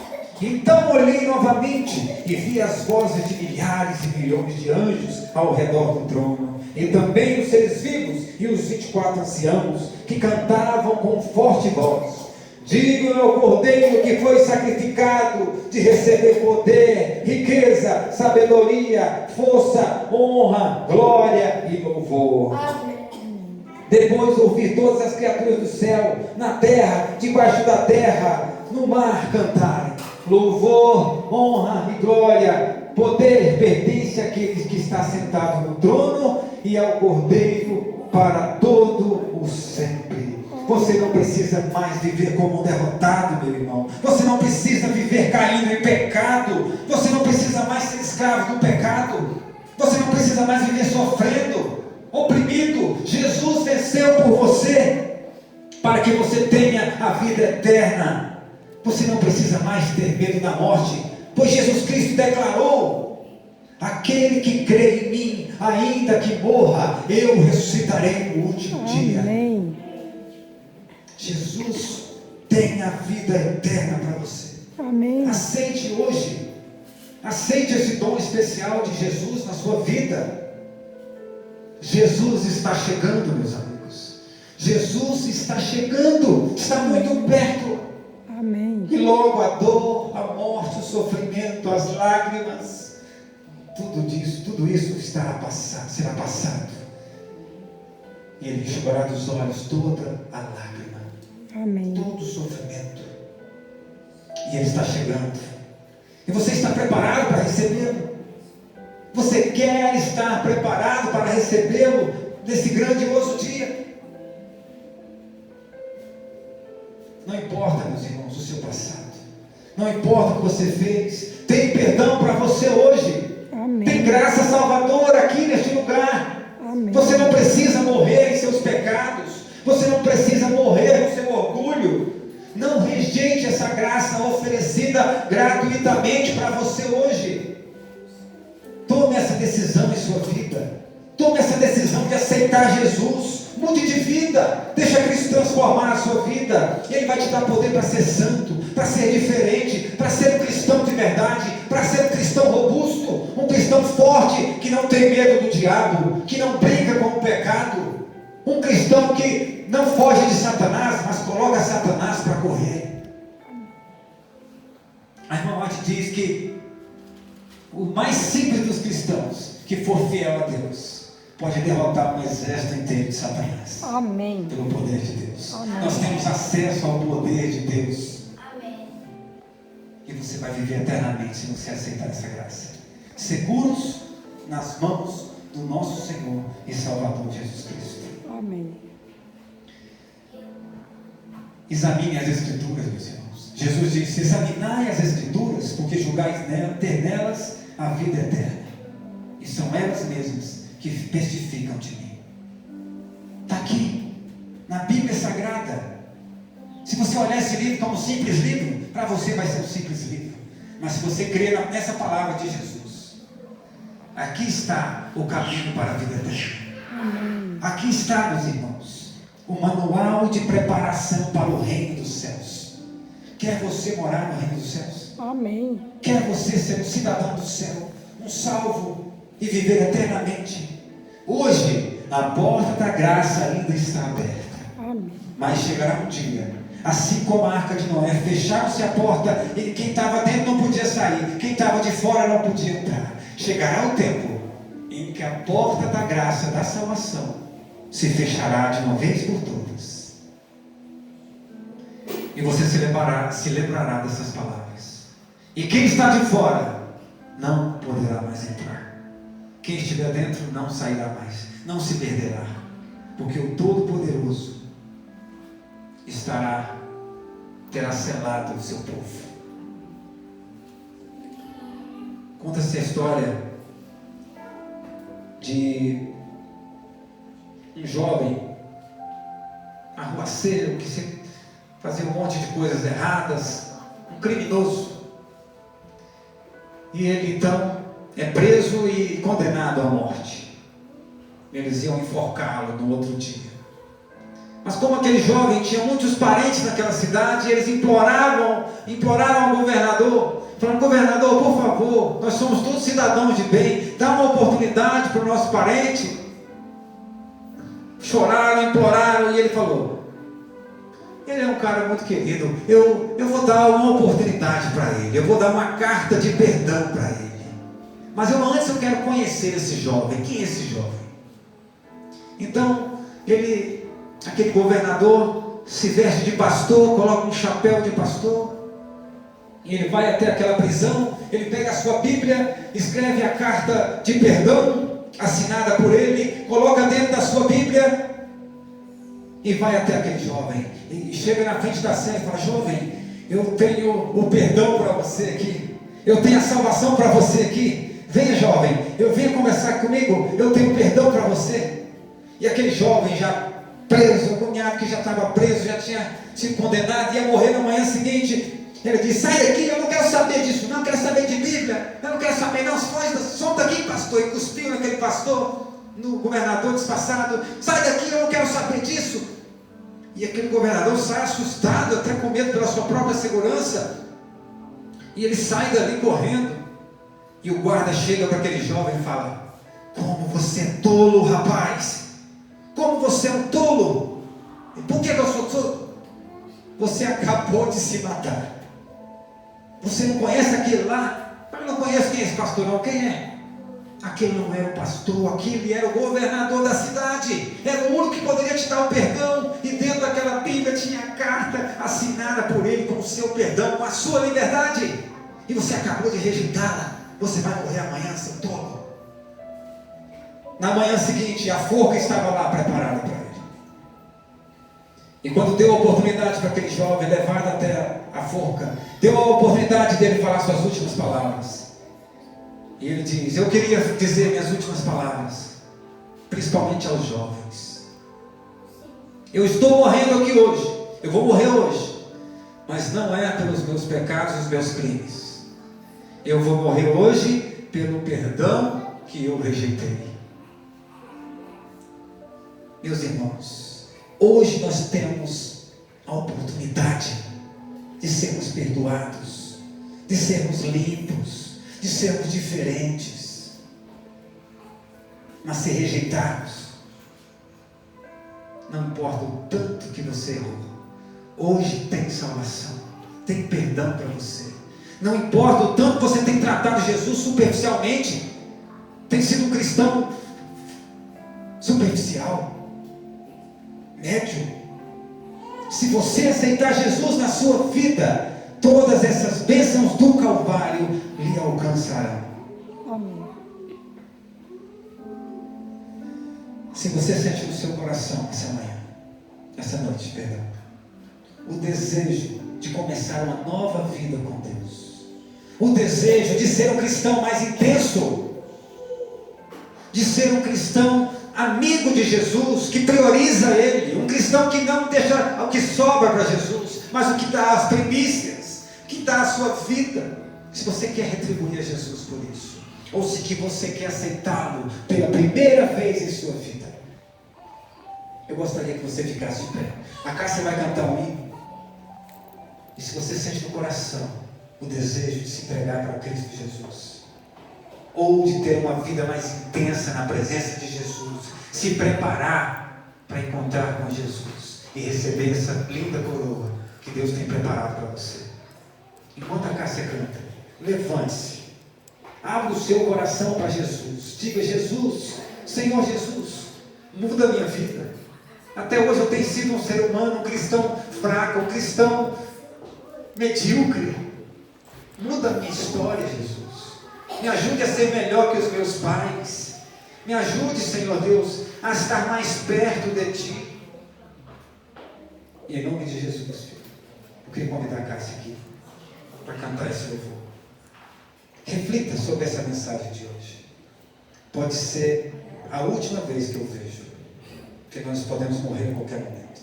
Então olhei novamente e vi as vozes de milhares e milhões de anjos ao redor do trono, e também os seres vivos e os 24 anciãos, que cantavam com forte voz: Digno é o Cordeiro que foi sacrificado de receber poder, riqueza, sabedoria, força, honra, glória e louvor. Amém. Depois ouvi todas as criaturas do céu, na terra, debaixo da terra, no mar cantarem: louvor, honra e glória, poder pertence àquele que está sentado no trono e ao Cordeiro para todo o sempre. Você não precisa mais viver como um derrotado, meu irmão. Você não precisa viver caindo em pecado. Você não precisa mais ser escravo do pecado. Você não precisa mais viver sofrendo, oprimido. Jesus venceu por você, para que você tenha a vida eterna. Você não precisa mais ter medo da morte, pois Jesus Cristo declarou: Aquele que crê em mim, ainda que morra, eu ressuscitarei no último dia. Amém. Jesus tem a vida eterna para você. Amém. Aceite hoje. Aceite esse dom especial de Jesus na sua vida. Jesus está chegando, meus amigos. Jesus está chegando. Está muito perto. Amém. E logo a dor, a morte, o sofrimento, as lágrimas, tudo isso será passado. E Ele enxugará dos olhos toda a lágrima, Amém. todo o sofrimento. E Ele está chegando. E você está preparado para recebê-lo? Você quer estar preparado para recebê-lo nesse grandioso dia? Não importa, meus irmãos, o seu passado. Não importa o que você fez. Tem perdão para você hoje. Amém. Tem graça salvadora aqui neste lugar. Amém. Você não precisa morrer em seus pecados. Você não precisa morrer no seu orgulho. Não rejeite essa graça oferecida gratuitamente para você hoje. Tome essa decisão em sua vida. Tome essa decisão de aceitar Jesus. Mude de vida. Deixa Cristo transformar a sua vida. Ele vai te dar poder para ser santo, para ser diferente, para ser um cristão de verdade, para ser um cristão robusto, um cristão forte, que não tem medo do diabo, que não brinca com o pecado. Um cristão que não foge de Satanás, mas coloca Satanás para correr. A irmã White diz que o mais simples dos cristãos, que for fiel a Deus, pode derrotar um exército inteiro de Satanás. Amém. Pelo poder de Deus. Amém. Nós temos acesso ao poder de Deus. Amém. E você vai viver eternamente se você aceitar essa graça. Seguros nas mãos do nosso Senhor e Salvador Jesus Cristo. Amém. Examine as Escrituras, meus irmãos. Jesus disse: examinai as Escrituras, porque julgais ter nelas a vida eterna. E são elas mesmas que testificam de mim. Está aqui, na Bíblia Sagrada. Se você olhar esse livro como um simples livro, para você vai ser um simples livro. Mas se você crer nessa palavra de Jesus, aqui está o caminho para a vida eterna. Aqui está, meus irmãos, o manual de preparação para o reino dos céus. Quer você morar no reino dos céus? Amém. Quer você ser um cidadão do céu, um salvo e viver eternamente? Hoje, a porta da graça ainda está aberta. Amém. Mas chegará um dia, assim como a arca de Noé, fecharam-se a porta e quem estava dentro não podia sair, quem estava de fora não podia entrar. Chegará o tempo em que a porta da graça, da salvação, se fechará de uma vez por todas. E você se lembrará dessas palavras. E quem está de fora não poderá mais entrar. Quem estiver dentro não sairá mais, não se perderá, porque o Todo-Poderoso terá selado o seu povo. Conta-se a história de um jovem arruaceiro que fazia um monte de coisas erradas, um criminoso. E ele então é preso e condenado à morte. Eles iam enforcá-lo no outro dia. Mas como aquele jovem tinha muitos parentes naquela cidade, eles imploraram ao governador, falando: governador, por favor, nós somos todos cidadãos de bem, dá uma oportunidade para o nosso parente. Choraram, imploraram, e ele falou: ele é um cara muito querido, eu vou dar uma oportunidade para ele, eu vou dar uma carta de perdão para ele. Mas antes eu quero conhecer esse jovem. Quem é esse jovem? Então, aquele governador se veste de pastor, coloca um chapéu de pastor, e ele vai até aquela prisão, ele pega a sua Bíblia, escreve a carta de perdão, assinada por ele, coloca dentro da sua Bíblia, e vai até aquele jovem, e chega na frente da cela e fala: jovem, eu tenho o perdão para você aqui, eu tenho a salvação para você aqui. Venha, jovem, venha conversar comigo, eu tenho perdão para você. E aquele jovem já preso, agoniado, que já estava preso, já tinha sido condenado, ia morrer na manhã seguinte, Ele diz: sai daqui, eu não quero saber disso, não quero saber de Bíblia, eu não quero saber, não, solta daqui, pastor. E cuspiu naquele pastor, no governador disfarçado: sai daqui, eu não quero saber disso. E aquele governador sai assustado, até com medo pela sua própria segurança, e ele sai dali correndo. E o guarda chega para aquele jovem e fala: como você é tolo, rapaz, como você é um tolo. E por que eu sou tolo? Você acabou de se matar. Você não conhece aquele lá? Eu não conheço quem é esse pastor não. Quem é? Aquele não era o pastor, aquele era o governador da cidade. Era o único que poderia te dar o perdão. E dentro daquela Bíblia tinha a carta assinada por ele com o seu perdão, com a sua liberdade. E você acabou de rejeitá-la. Você vai morrer amanhã, seu tolo. Na manhã seguinte, a forca estava lá preparada para ele. E quando deu a oportunidade para aquele jovem levado até a forca, deu a oportunidade dele falar suas últimas palavras. E ele diz: eu queria dizer minhas últimas palavras, principalmente aos jovens. Eu estou morrendo aqui hoje, eu vou morrer hoje, mas não é pelos meus pecados e os meus crimes. Eu vou morrer hoje pelo perdão que eu rejeitei. Meus irmãos, hoje nós temos a oportunidade de sermos perdoados, de sermos limpos, de sermos diferentes. Mas ser rejeitados, não importa o tanto que você errou, hoje tem salvação, tem perdão para você. Não importa o tanto que você tem tratado Jesus superficialmente, tem sido um cristão superficial, médio. Se você aceitar Jesus na sua vida, todas essas bênçãos do Calvário lhe alcançarão. Amém. Se você sente no seu coração essa noite, perdão, o desejo de começar uma nova vida com Deus, o desejo de ser um cristão mais intenso, de ser um cristão amigo de Jesus, que prioriza Ele, um cristão que não deixa o que sobra para Jesus, mas o que dá as primícias, que dá a sua vida. Se você quer retribuir a Jesus por isso, ou se que você quer aceitá-lo pela primeira vez em sua vida, eu gostaria que você ficasse de pé. A Cássia vai cantar um hino. E se você sente no coração o desejo de se entregar para Cristo Jesus, ou de ter uma vida mais intensa na presença de Jesus, se preparar para encontrar com Jesus e receber essa linda coroa que Deus tem preparado para você. Enquanto a Cássia canta, levante-se, abra o seu coração para Jesus, diga: Jesus, Senhor Jesus, muda a minha vida. Até hoje eu tenho sido um ser humano, um cristão fraco, um cristão medíocre. Muda a minha história, Jesus. Me ajude a ser melhor que os meus pais. Me ajude, Senhor Deus, a estar mais perto de Ti. E em nome de Jesus, filho, eu queria convidar a Cássia aqui para cantar esse louvor. Reflita sobre essa mensagem de hoje. Pode ser a última vez que eu vejo, que nós podemos morrer em qualquer momento.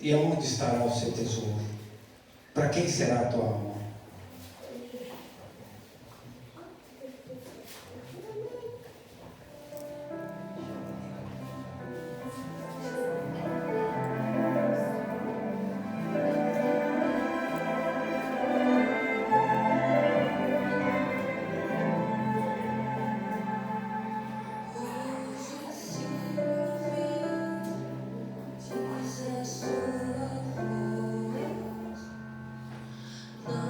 E aonde estará o seu tesouro? Para quem será a tua alma? Não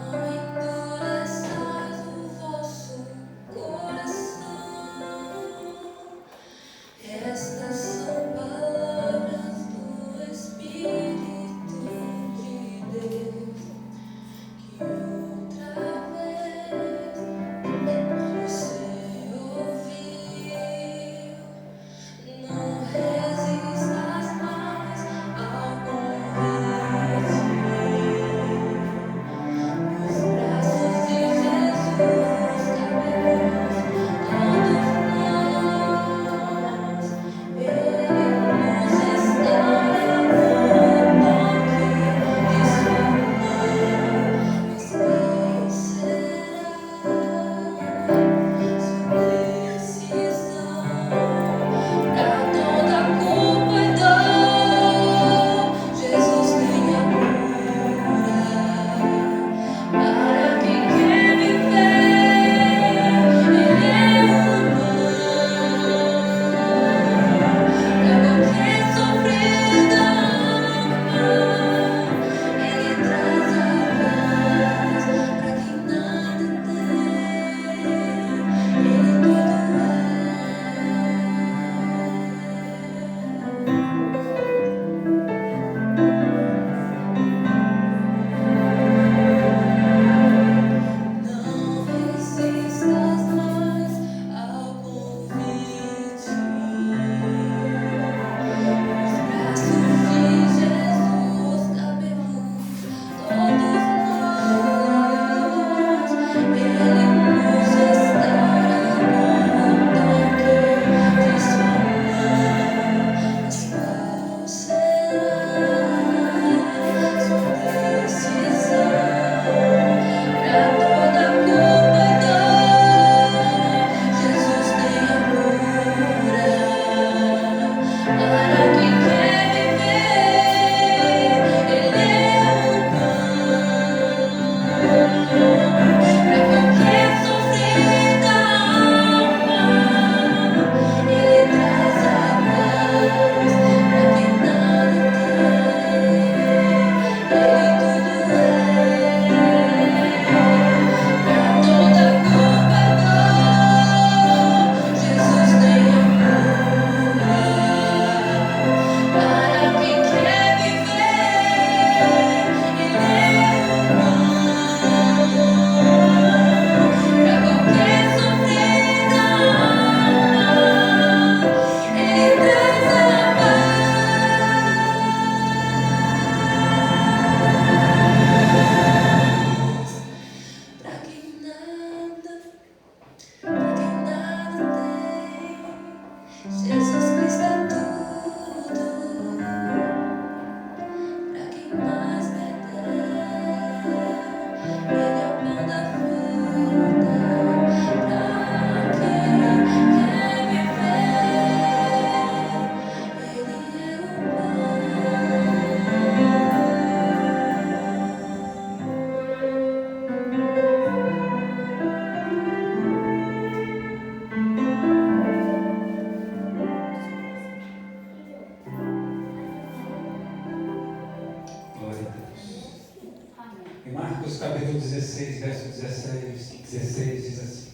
Em Marcos capítulo 16, verso 16 diz assim: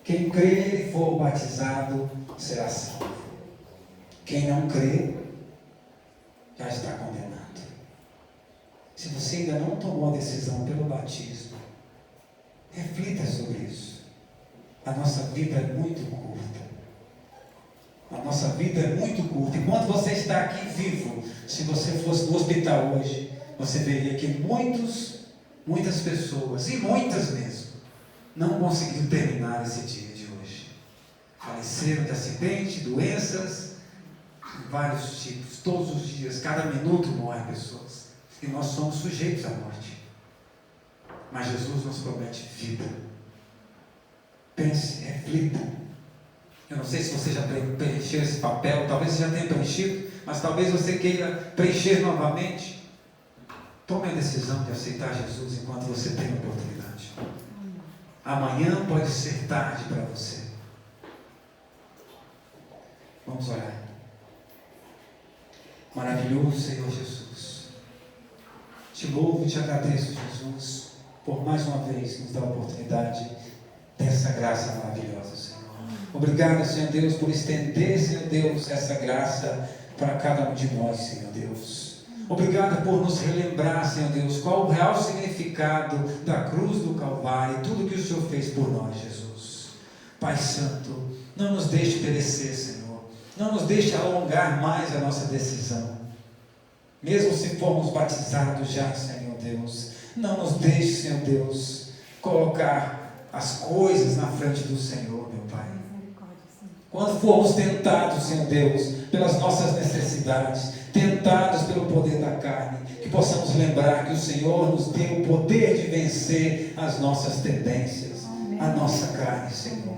quem crer e for batizado será salvo. Quem não crê já está condenado. Se você ainda não tomou a decisão pelo batismo, reflita sobre isso. A nossa vida é muito curta. A nossa vida é muito curta. Enquanto você está aqui vivo, se você fosse no hospital hoje, você veria que muitas pessoas, e muitas mesmo, não conseguiram terminar esse dia de hoje. Faleceram de acidente, doenças, de vários tipos. Todos os dias, cada minuto morrem pessoas. E nós somos sujeitos à morte. Mas Jesus nos promete vida. Pense, reflita. Eu não sei se você já preencheu esse papel, talvez você já tenha preenchido, mas talvez você queira preencher novamente. Tome a decisão de aceitar Jesus enquanto você tem a oportunidade. Amanhã pode ser tarde para você. Vamos orar. Maravilhoso Senhor Jesus. Te louvo e te agradeço, Jesus, por mais uma vez nos dar a oportunidade dessa graça maravilhosa, Senhor. Obrigado, Senhor Deus, por estender, Senhor Deus, essa graça para cada um de nós, Senhor Deus. Obrigado por nos relembrar, Senhor Deus, qual o real significado da cruz do Calvário, tudo que o Senhor fez por nós, Jesus. Pai Santo, não nos deixe perecer, Senhor. Não nos deixe alongar mais a nossa decisão. Mesmo se formos batizados já, Senhor Deus, não nos deixe, Senhor Deus, colocar as coisas na frente do Senhor, meu Pai. Quando formos tentados, Senhor Deus, pelas nossas necessidades, tentados pelo poder da carne, que possamos lembrar que o Senhor nos deu o poder de vencer as nossas tendências, a nossa carne, Senhor.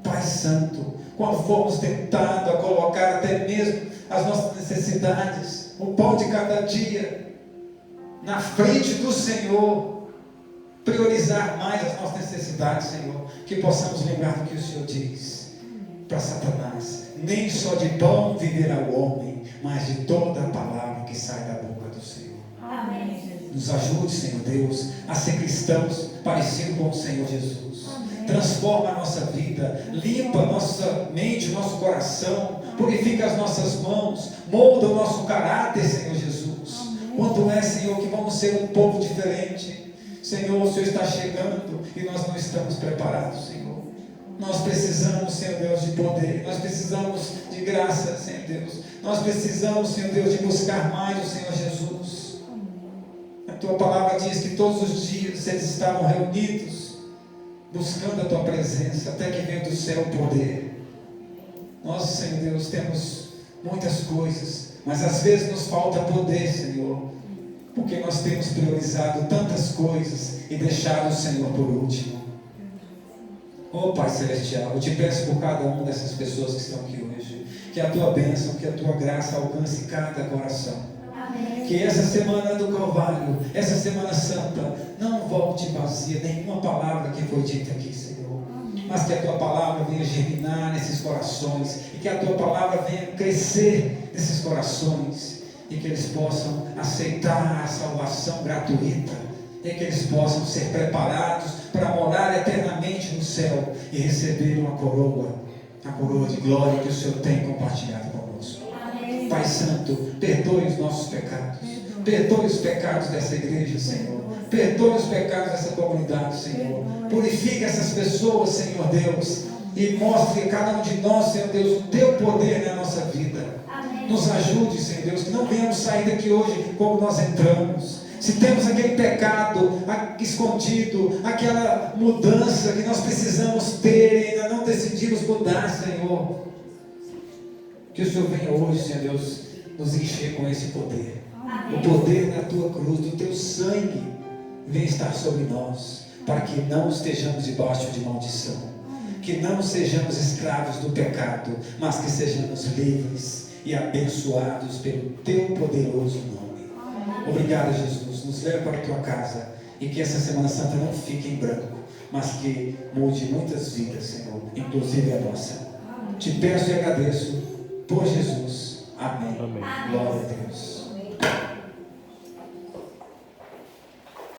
Pai Santo, quando formos tentados a colocar até mesmo as nossas necessidades, o pão de cada dia, na frente do Senhor, priorizar mais as nossas necessidades, Senhor, que possamos lembrar do que o Senhor diz para Satanás: nem só de pão viverá o homem, mas de toda a palavra que sai da boca do Senhor. Amém. Nos ajude, Senhor Deus, a ser cristãos parecidos com o Senhor Jesus. Amém. Transforma a nossa vida, limpa a nossa mente, o nosso coração, purifica as nossas mãos, molda o nosso caráter, Senhor Jesus. Amém. Quando é, Senhor, que vamos ser um povo diferente, Senhor, o Senhor está chegando e nós não estamos preparados, Senhor. Nós precisamos, Senhor Deus, de poder. Nós precisamos de graça, Senhor Deus. Nós precisamos, Senhor Deus, de buscar mais o Senhor Jesus. A Tua palavra diz que todos os dias eles estavam reunidos, buscando a Tua presença, até que veio do céu o poder. Nós, Senhor Deus, temos muitas coisas, mas às vezes nos falta poder, Senhor, porque nós temos priorizado tantas coisas e deixado o Senhor por último. Oh Pai Celestial, eu te peço por cada uma dessas pessoas que estão aqui hoje, que a Tua bênção, que a Tua graça alcance cada coração. Amém. Que essa semana do Calvário, essa Semana Santa, não volte vazia nenhuma palavra que foi dita aqui, Senhor. Amém. Mas que a Tua palavra venha germinar nesses corações, e que a Tua palavra venha crescer nesses corações, e que eles possam aceitar a salvação gratuita, e que eles possam ser preparados para morar eternamente no céu e receber uma coroa, a coroa de glória que o Senhor tem compartilhado conosco. Amém. Pai Santo, perdoe os nossos pecados, perdoe os pecados dessa igreja, Senhor, perdoe os pecados dessa comunidade, Senhor, purifica essas pessoas, Senhor Deus, e mostre a cada um de nós, Senhor Deus, o Teu poder na nossa vida. Amém. Nos ajude, Senhor Deus, que não venhamos sair daqui hoje como nós entramos. Se temos aquele pecado escondido, aquela mudança que nós precisamos ter e ainda não decidimos mudar, Senhor, que o Senhor venha hoje, Senhor Deus, nos encher com esse poder. Amém. O poder da Tua cruz, do Teu sangue, venha estar sobre nós, para que não estejamos debaixo de maldição, que não sejamos escravos do pecado, mas que sejamos livres e abençoados pelo Teu poderoso nome. Obrigado, Jesus, nos leve para a Tua casa, e que essa Semana Santa não fique em branco, mas que mude muitas vidas, Senhor, inclusive a nossa. Te peço e agradeço por Jesus. Amém. Amém. Glória a Deus.